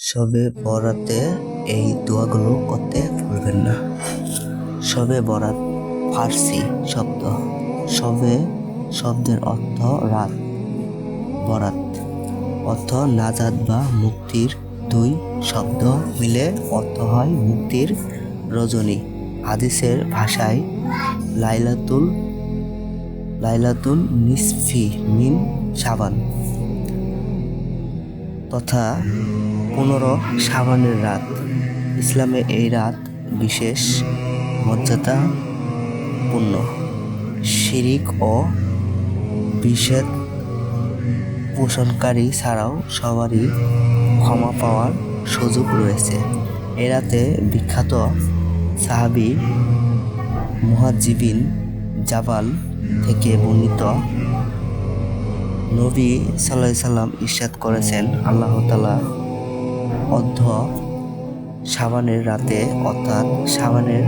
শবে বরাতে এই দোয়াগুলো করতে ভুলবেন না। শবে বরাত ফার্সি শব্দ। শবে শব্দের অর্থ রাত, বরাত অর্থ নাজাত বা মুক্তির। দুই শব্দ মিলে অর্থ হয় মুক্তির রজনী। হাদিসের ভাষায় লাইলাতুল নিসফি মিন শাবান তথা 15 শাবানের রাত। ইসলামে এই রাত বিশেষ মর্যাদাপূর্ণ। শিরিক ও বিশেষ পোষণকারী ছাড়াও সবারই ক্ষমা পাওয়ার সুযোগ রয়েছে। এ রাতে বিখ্যাত সাহাবী মুআয বিন জাবাল থেকে বর্ণিত, নবী সাল্লাল্লাহু আলাইহি সাল্লাম ইরশাদ করেছেন, আল্লাহ তাআলা অর্ধ শাবানের রাতে অর্থাৎ শাবানের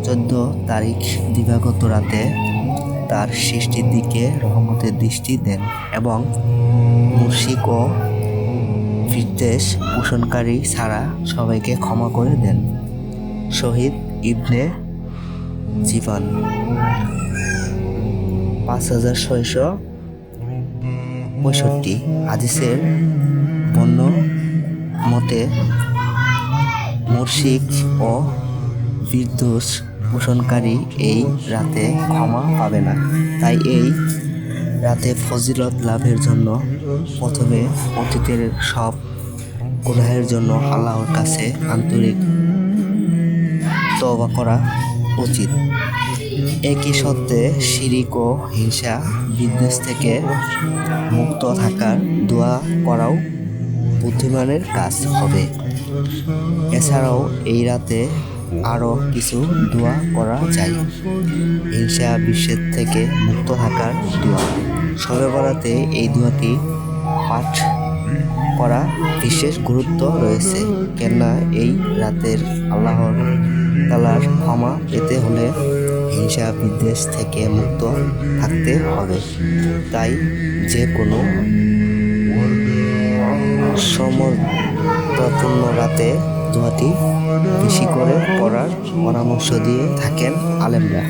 14 তারিখ দিবাগত রাতে তার সৃষ্টির দিকে রহমতের দৃষ্টি দেন এবং মুশরিক ও বিদ্বেষ পোষণকারী ছাড়া সবাইকে ক্ষমা করে দেন। শহীদ ইবনে জীবান 5665। হাদিসের বর্ণ মতে মুশরিক ও বিদ্বেষ পোষণকারী এই রাতে ক্ষমা পাবে না। তাই এই রাতে ফজিলত লাভের জন্য প্রথমে অতীতের সব গুনাহের জন্য আল্লাহর কাছে আন্তরিক তওবা করা উচিত। একই সত্ত্বে শিরিক ও হিংসা বিদ্বেষ থেকে মুক্ত থাকার দোয়া করাও বুদ্ধিমানের কাজ হবে। এছাড়াও এই রাতে আরও কিছু দোয়া করা যায়। হিংসা বিদ্বেষ থেকে মুক্ত থাকার দোয়া। শবে বরাতে এই দোয়াটি পাঠ করা বিশেষ গুরুত্ব রয়েছে, কেননা এই রাতের আল্লাহ তাআলার ক্ষমা পেতে হলে হিংসা বিদ্বেষ থেকে মুক্ত থাকতে হবে। তাই যে কোনো সমর্পণপূর্ণ রাতে দোয়াটি বেশি করে পড়ার পরামর্শ দিয়ে থাকেন আলেমরা।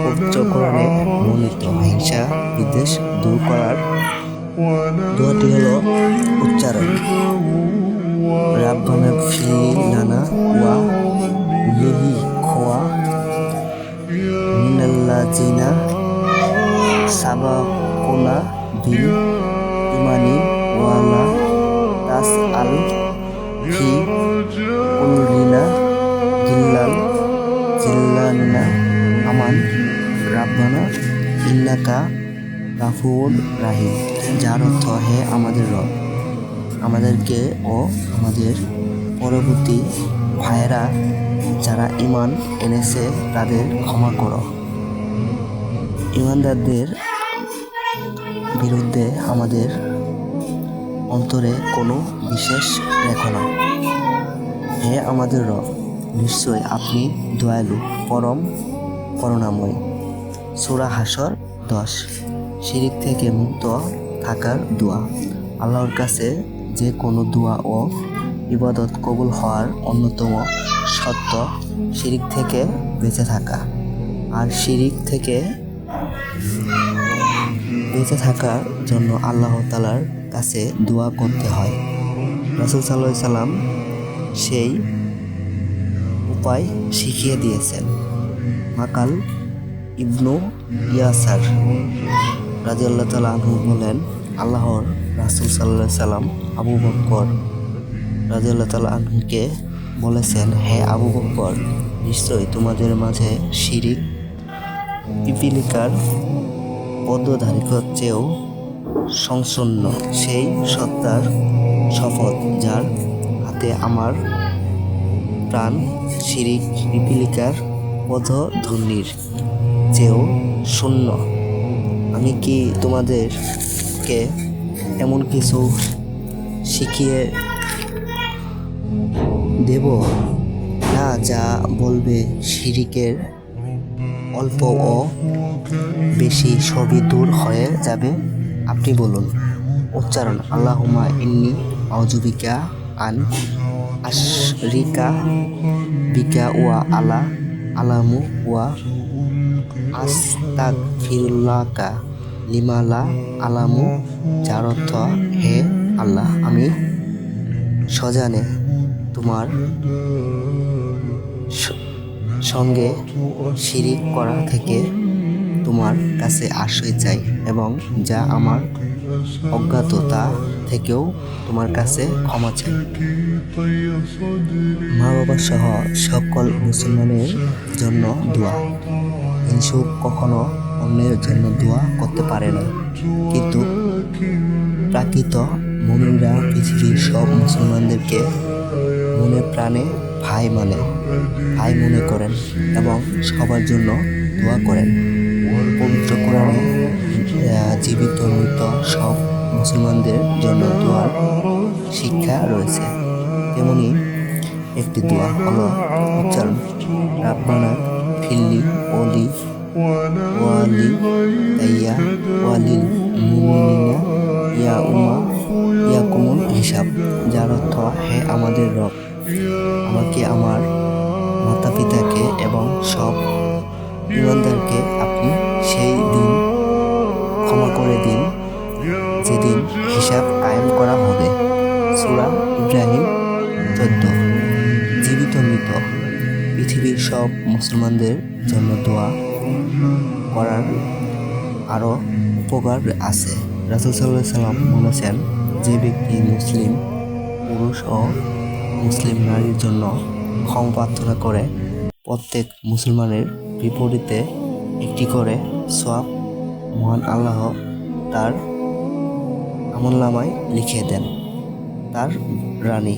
পবিত্র কোরআনে বর্ণিত হিংসা বিদ্বেষ দূর করার দোয়াটি হলো উচ্চারণ, রাব্বানা গফির লানা ওয়া লিল ইখওয়া মিনাল্লাযিনা সাবাকুনা বিল ঈমানি ওয়া লা তাসআল ফি কুলরিনা জিল্লানা আমান রাব্বানা ইন্নাকা গাফুর রাহিম, যার অর্থ হে আমাদের রব, আমাদেরকে ও আমাদের পরবর্তী ভাইয়েরা যারা ঈমান এনেছে তাদের ক্ষমা করো। ঈমানদারদের বিরুদ্ধে আমাদের অন্তরে কোনো বিশেষ রেখো না। হে আমাদের রব, নিশ্চয় আপনি দয়ালু, পরম করুণাময়। সূরা হাসর 10। শিরিক থেকে মুক্ত থাকার দোয়া। আল্লাহর কাছে যে কোনো দোয়া ও ইবাদত কবুল হওয়ার অন্যতম শর্ত শিরিক থেকে বেঁচে থাকা। আর শিরিক থেকে বেঁচে থাকার জন্য আল্লাহ তাআলার কাছে দোয়া করতে হয়। রাসূল সাল্লাল্লাহু আলাইহি সাল্লাম সেই উপায় শিখিয়ে দিয়েছেন। মাকাল ইবনু ইয়াসার রাদিয়াল্লাহু তাআলা আনহু বলেন, আল্লাহর রাসূল সাল্লাল্লাহু আলাইহি সাল্লাম আবু বকর রাদিয়াল্লাহু তাআলা আনহুকে বলেছেন, হে আবু বকর, নিশ্চয় তোমাদের মাঝে শিরিক পিপীলিকার পদ্মধারীর চেয়েও সংকীর্ণ। সেই সত্তার শপথ যার হাতে আমার প্রাণ, শিরিক পিপীলিকার পদধ্বনির চেয়েও শূন্য। আমি কি তোমাদেরকে এমন কিছু শিখিয়ে দেব না যা বলবে শিরিকের অল্প ও বেশি সবই দূর হয়ে যাবে? আপনি বলুন। উচ্চারণ, আল্লাহুম্মা ইন্নী আউযুবিকা আন আশরিকা বিকা ওয়া আলামু ওয়া আস্তাগফিরুল্লাহকা লিমা লা আলামু, যার অর্থ, হে আল্লাহ, আমি সজানে তোমার সঙ্গে শিরিক করা থেকে তোমার কাছে আশ্রয় চাই এবং যা আমার অজ্ঞাততা থেকেও তোমার কাছে ক্ষমা চাই। মা বাবা সহ সকল মুসলমানের জন্য দোয়া। হিংসুক কখনো অন্যের জন্য দোয়া করতে পারে না, কিন্তু প্রাকৃত মুমিনরা পৃথিবীর সব মুসলমানদেরকে মনে প্রাণে ভাই মনে করেন এবং সবার জন্য দোয়া করেন। পবিত্র কোরআনে জীবিত মৃত সব মুসলমানদের জন্য দোয়ার শিক্ষা রয়েছে। তেমনি একটি দোয়া হলো উচ্চারণ রাব্বানা ফিল্লি ওলি ওয়ালি তাইয়া ওয়ালিল মুমিনিনা ইয়াকুমুল হিসাব, যার অর্থ, হে আমাদের রব, আমাকে, আমার মাতা পিতাকে এবং সব ঈমানদারকে আপনি সেই দিন ক্ষমা করে দিন যেদিন হিসাব কায়েম করা হবে। সূরা ইব্রাহিম 14। জীবিত মৃত পৃথিবীর সব মুসলমানদের জন্য দোয়া করার আরও উপকার আছে। রাসূল সাল্লাল্লাহু আলাইহি ওয়াসাল্লাম বলেছেন, যে ব্যক্তি মুসলিম পুরুষ ও মুসলিম নারীর জন্য ক্ষমা প্রার্থনা করে, প্রত্যেক মুসলমানের বিপরীতে একটি করে সওয়াব মহান আল্লাহ তার আমলনামায় লিখে দেন। তার রানী